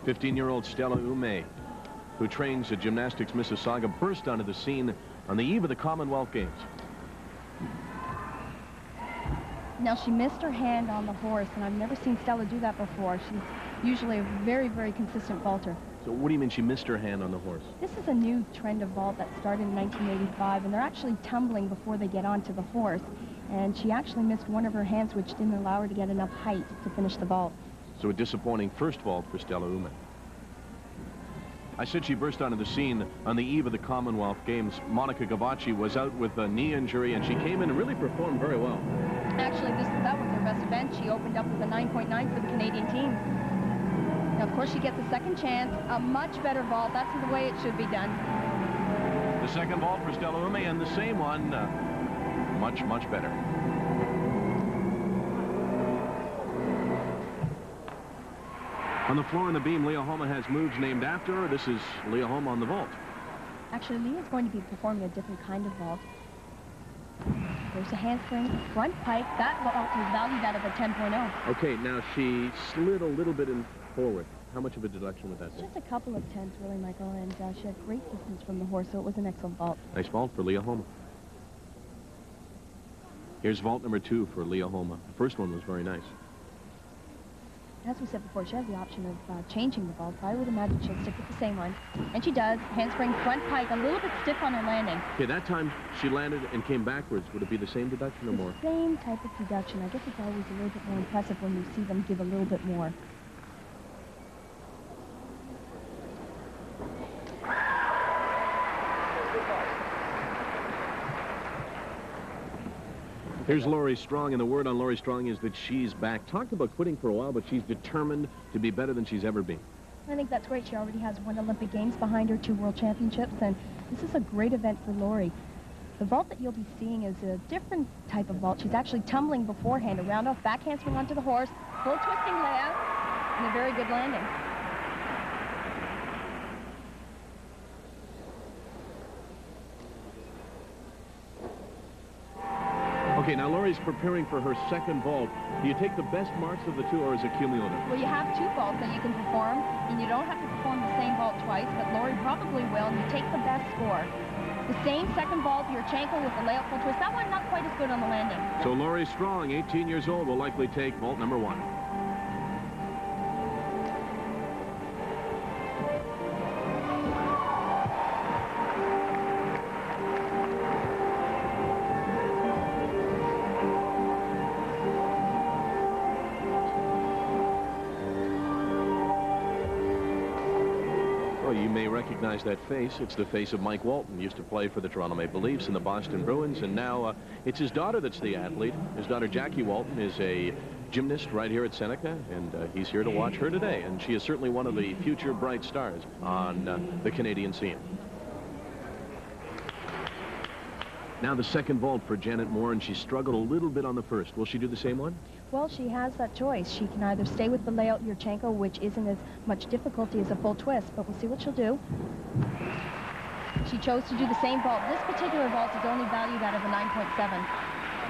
15-year-old Stella Ume, who trains at Gymnastics Mississauga, burst onto the scene on the eve of the Commonwealth Games. Now, she missed her hand on the horse, and I've never seen Stella do that before. She's usually a very, very consistent vaulter. So what do you mean she missed her hand on the horse? This is a new trend of vault that started in 1985, and they're actually tumbling before they get onto the horse. And she actually missed one of her hands, which didn't allow her to get enough height to finish the vault. So a disappointing first vault for Stella Ume. I said she burst onto the scene on the eve of the Commonwealth Games. Monica Gavacci was out with a knee injury, and she came in and really performed very well. Actually, that was her best event. She opened up with a 9.9 for the Canadian team. Now, of course, she gets a second chance, a much better vault. That's the way it should be done. The second vault for Stella Ume, and the same one, much, much better. On the floor in the beam, Leah Homa has moves named after her. This is Leah Homa on the vault. Actually, Leah's going to be performing a different kind of vault. There's a handspring, front pike. That vault is valued out of a 10.0. Okay, now she slid a little bit in forward. How much of a deduction would that be? Just a couple of tenths, really, Michael, and she had great distance from the horse, so it was an excellent vault. Nice vault for Leah Homa. Here's vault number 2 for Leah Homa. The first one was very nice. As we said before, she has the option of changing the vault. I would imagine she'll stick with the same one. And she does. Handspring, front pike, a little bit stiff on her landing. Okay, that time she landed and came backwards. Would it be the same deduction or more? The same type of deduction. I guess it's always a little bit more impressive when you see them give a little bit more. Here's Laurie Strong, and the word on Laurie Strong is that she's back. Talked about quitting for a while, but she's determined to be better than she's ever been. I think that's great. She already has 1 Olympic Games behind her, 2 World Championships, and this is a great event for Laurie. The vault that you'll be seeing is a different type of vault. She's actually tumbling beforehand, a round-off back handspring onto the horse, full twisting layout, and a very good landing. Okay, now Laurie's preparing for her second vault. Do you take the best marks of the 2, or is it cumulative? Well, you have 2 vaults that you can perform, and you don't have to perform the same vault twice, but Laurie probably will, and you take the best score. The same second vault, Yurchenko with the layout full twist. That one not quite as good on the landing. So Laurie Strong, 18 years old, will likely take vault number 1. You may recognize that face. It's the face of Mike Walton. Used to play for the Toronto Maple Leafs and the Boston Bruins, and now it's his daughter that's the athlete. His daughter Jackie Walton is a gymnast right here at Seneca, and he's here to watch her today, and she is certainly one of the future bright stars on the Canadian scene. Now the second vault for Janet Moore, and she struggled a little bit on the first. Will she do the same one? Well, she has that choice. She can either stay with the layout Yurchenko, which isn't as much difficulty as a full twist, but we'll see what she'll do. She chose to do the same vault. This particular vault is only valued out of a 9.7.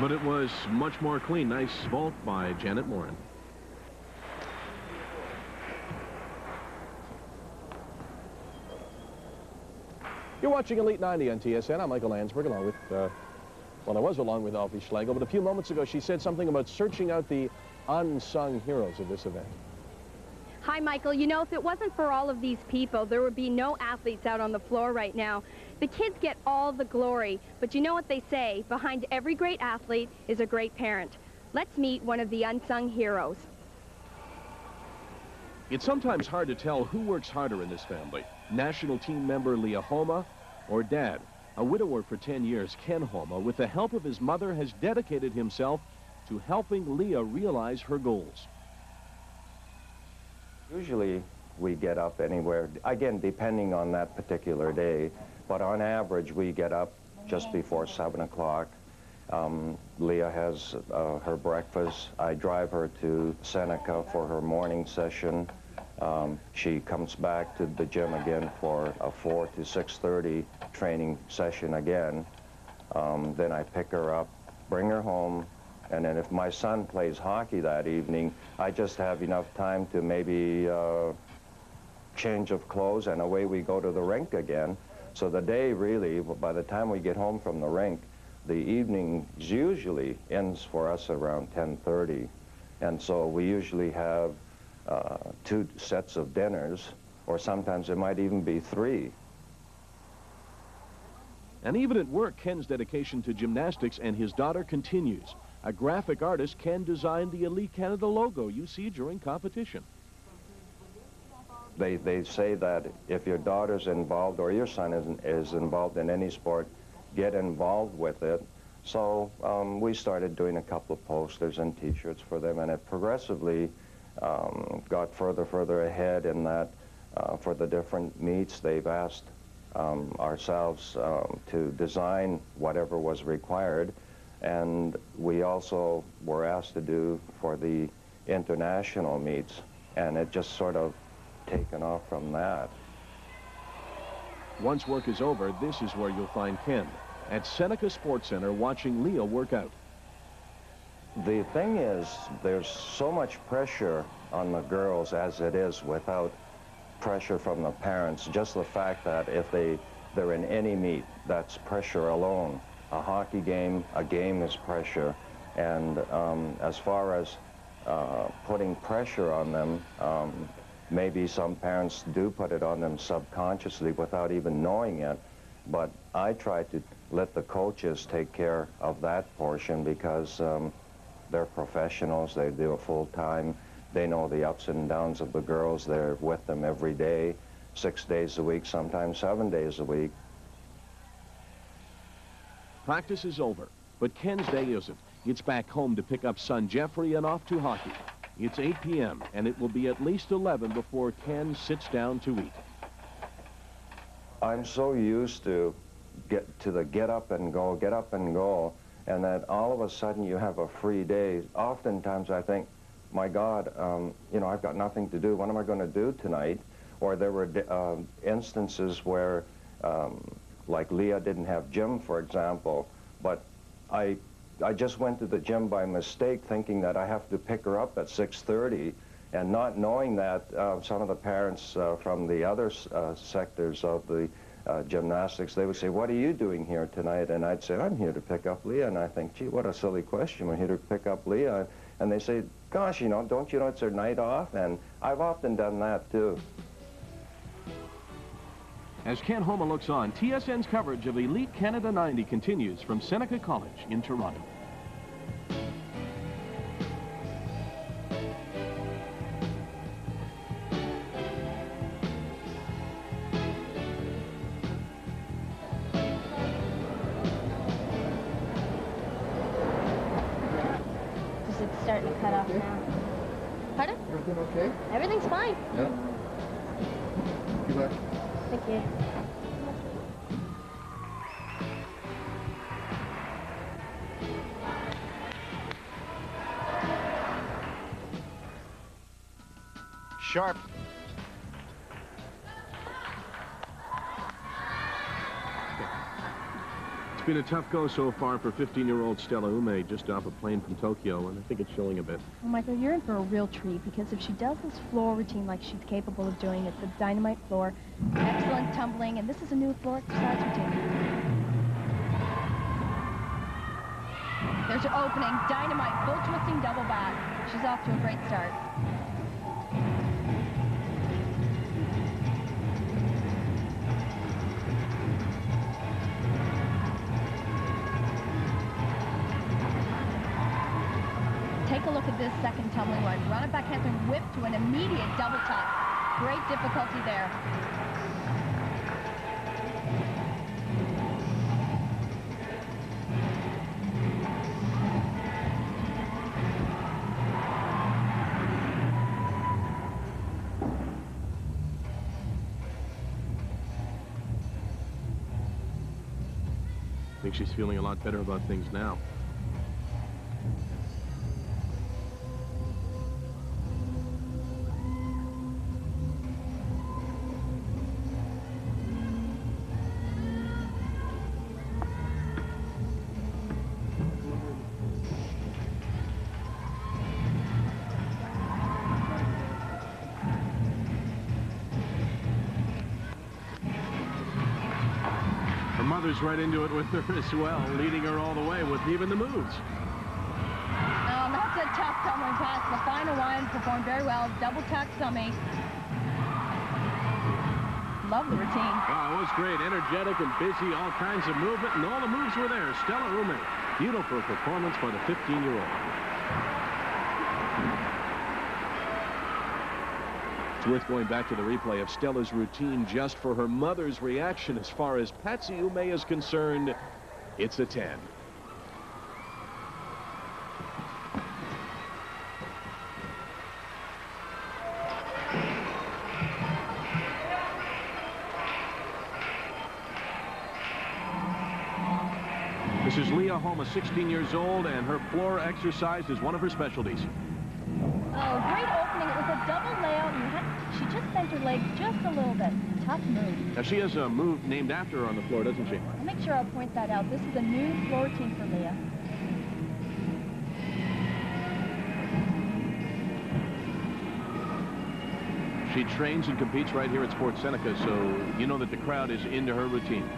But it was much more clean. Nice vault by Janet Morin. You're watching Elite 90 on TSN. I'm Michael Landsberg, along with, well, I was along with Alfie Schlegel, but a few moments ago she said something about searching out the unsung heroes of this event. Hi, Michael. You know, if it wasn't for all of these people, there would be no athletes out on the floor right now. The kids get all the glory, but you know what they say, behind every great athlete is a great parent. Let's meet one of the unsung heroes. It's sometimes hard to tell who works harder in this family. National team member Leah Homa or Dad. A widower for 10 years, Ken Homa, with the help of his mother, has dedicated himself to helping Leah realize her goals. Usually we get up anywhere, again, depending on that particular day, but on average we get up just before 7 o'clock. Leah has her breakfast. I drive her to Seneca for her morning session. She comes back to the gym again for a 4 to 6:30 training session again. Then I pick her up, bring her home, and then if my son plays hockey that evening, I just have enough time to maybe change of clothes, and away we go to the rink again. So the day really, by the time we get home from the rink, the evening usually ends for us around 10:30. And so we usually have 2 sets of dinners, or sometimes it might even be 3. And even at work, Ken's dedication to gymnastics and his daughter continues. A graphic artist, Ken designed the Elite Canada logo you see during competition. They say that if your daughter's involved or your son is involved in any sport, get involved with it. So we started doing a couple of posters and T-shirts for them, and it progressively got further ahead in that for the different meets, they've asked ourselves to design whatever was required, and we also were asked to do for the international meets, and it just sort of taken off from that. Once work is over, this is where you'll find Ken, at Seneca Sports Center watching Leah work out. The thing is, there's so much pressure on the girls as it is without pressure from the parents. Just the fact that if they're in any meet, that's pressure alone. A hockey game, a game is pressure. And as far as putting pressure on them, maybe some parents do put it on them subconsciously without even knowing it. But I try to let the coaches take care of that portion because they're professionals, they do it full time. They know the ups and downs of the girls. They're with them every day, 6 days a week, sometimes 7 days a week. Practice is over, but Ken's day isn't. It's back home to pick up son Jeffrey and off to hockey. It's 8 p.m., and it will be at least 11 before Ken sits down to eat. I'm so used to get up and go, and that all of a sudden you have a free day. Oftentimes I think, my God, you know, I've got nothing to do. What am I going to do tonight? Or there were instances where, like Leah didn't have gym, for example, but I just went to the gym by mistake thinking that I have to pick her up at 6:30, and not knowing that some of the parents from the other sectors of the gymnastics, they would say, what are you doing here tonight? And I'd say, I'm here to pick up Leah. And I think, gee, what a silly question. We're here to pick up Leah. And they say, gosh, you know, don't you know it's their night off? And I've often done that, too. As Ken Homa looks on, TSN's coverage of Elite Canada 90 continues from Seneca College in Toronto. It's starting to cut off now. Pardon? Everything okay? Everything's fine. Yeah. Good luck. Thank you. Sharp. It's been a tough go so far for 15-year-old Stella Ume, just off a plane from Tokyo, and I think it's showing a bit. Well, Michael, you're in for a real treat, because if she does this floor routine like she's capable of doing, it's a dynamite floor, excellent tumbling, and this is a new floor exercise routine. There's her opening, dynamite, full twisting double back. She's off to a great start. Take a look at this second tumbling one. Run it back handspring, whip to an immediate double tuck. Great difficulty there. I think she's feeling a lot better about things now. mother's right into it with her as well, leading her all the way with even the moves. That's a tough tumbling pass. The final one performed very well. Double tuck tummy. Love the routine. Oh, it was great. Energetic and busy, all kinds of movement, and all the moves were there. Stella Ume, beautiful performance for the 15-year-old. It's worth going back to the replay of Stella's routine just for her mother's reaction. As far as Patsy Ume is concerned, it's a 10. This is Leah Homa, 16 years old, and her floor exercise is one of her specialties. Oh, great opening. It was a double layout, and she just bent her leg just a little bit. Tough move. Now, she has a move named after her on the floor, doesn't she? I'll make sure I'll point that out. This is a new floor routine for Leah. She trains and competes right here at Sports Seneca, so you know that the crowd is into her routine.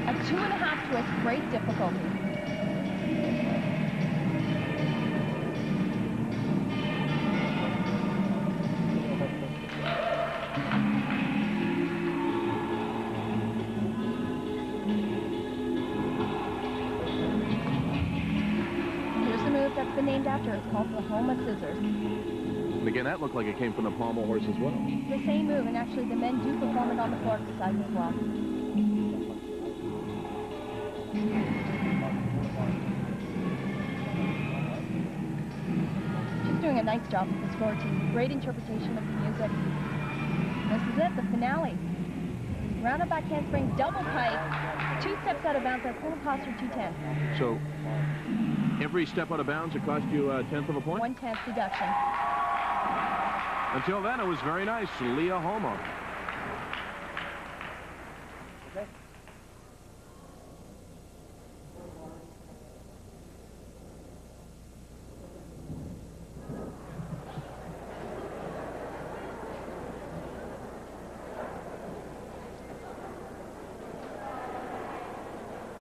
A 2.5 twist, great difficulty. Here's the move that's been named after. It's called the Homa Scissors. And again, that looked like it came from the pommel horse as well. The same move, and actually the men do perform it on the floor exercise as well. She's doing a nice job with this floor routine. Great interpretation of the music. This is it, the finale. Round up back handspring, double pike, 2 steps out of bounds. That's going to cost her 2/10. So every step out of bounds, it cost you a 1/10 of a point? 1/10 deduction. Until then, it was very nice. Leah Homa